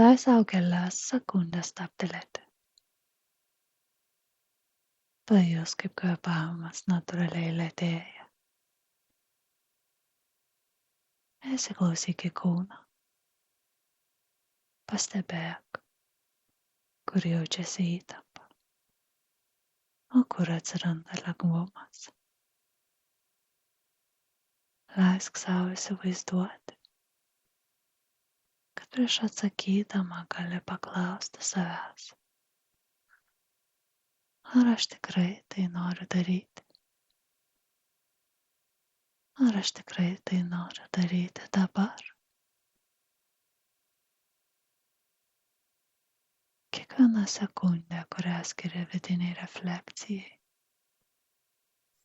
Leis sau kelias sekundes stabtelėti. Pajus, kaip kvėpavimas natūraliai lėtėja. Įsiklausyk į kūną. Pastebėk, kur jaučiasi įtampa, o kur atsiranda lengvumas. Leisk savo įsivaizduoti, kad prieš atsakydama gali paklausti savęs, ar aš tikrai tai noriu daryti, ar aš tikrai tai noriu daryti dabar. Kiekviena sekundė, kurią skiri vidiniai refleksijai,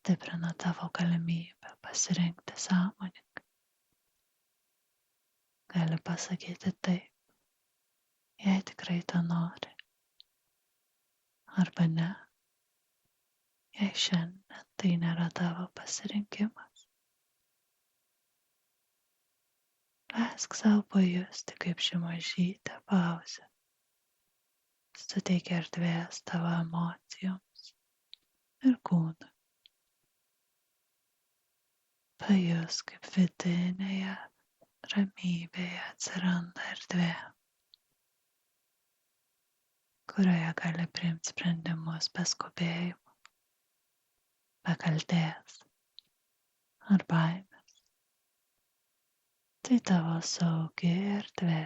stiprina tavo galimybę pasirinkti sąmoningai. Gali pasakyti taip, jei tikrai to nori, arba ne, jei šiandien tai nėra tavo pasirinkimas. Leisk savo pajusti, kaip ši mažytė pauzė suteikia erdvės tavo emocijoms ir kūnui. Pajus, kaip vidinėje ramybėje atsiranda erdvė, kurioje gali priimti sprendimus be skubėjimo, be kaltės ar baimės. Tai tavo saugi erdvė,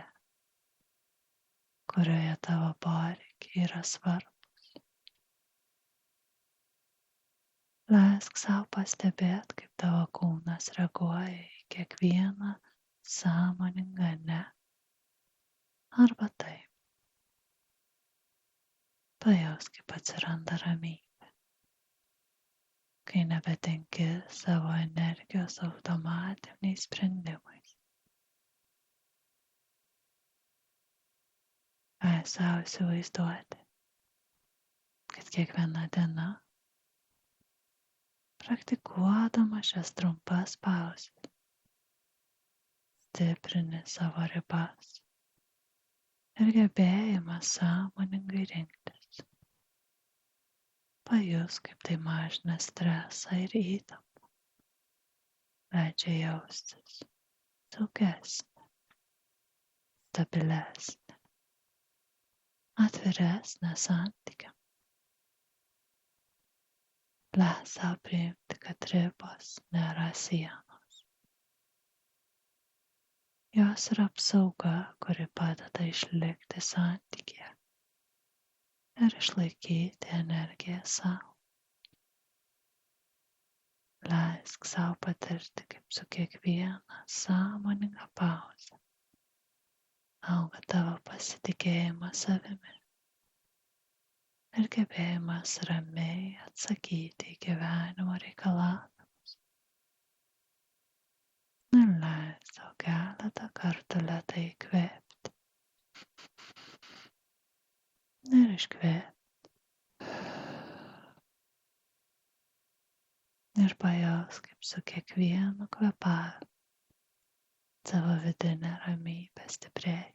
kurioje tavo poreikiai yra svarbus. Leisk savo pastebėti, kaip tavo kūnas reaguoja į kiekvieną sąmoningą ne arba taip. Pajaus, kaip atsiranda ramybė, kai nebetenki savo energijos automatiniais sprendimais. Leis savo įsivaizduoti, kad kiekviena diena, praktikuodama šias trumpas pauzes, stiprini savo ribas ir gebėjimą sąmoningai rinktis. Pajus, kaip tai mažina stresą ir įtampą, leidžia jaustis saugesnė, stabilesnė, atviresnė santykiam. Leis sau priimti, kad ribos nėra sienos. Jos yra apsauga, kuri padeda išlikti santykyje ir išlaikyti energiją savo. Leisk sau patirti, kaip su kiekviena sąmoninga pauze auga tavo pasitikėjimas savimi ir gebėjimas ramiai atsakyti į gyvenimo reikalavimus. Ir leisk sau keletą kartų lėtai įkvėpti ir iškvėpti. Ir pajaus, kaip su kiekvienu kvėpavimu savo vidinė ramybė stiprėja.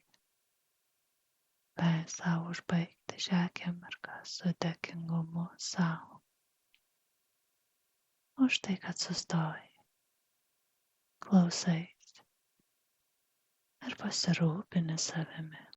Leis sau užbaigti šią akimirką su dėkingumu sau. Už tai, kad sustojai, klausaisi ir pasirūpini savimi.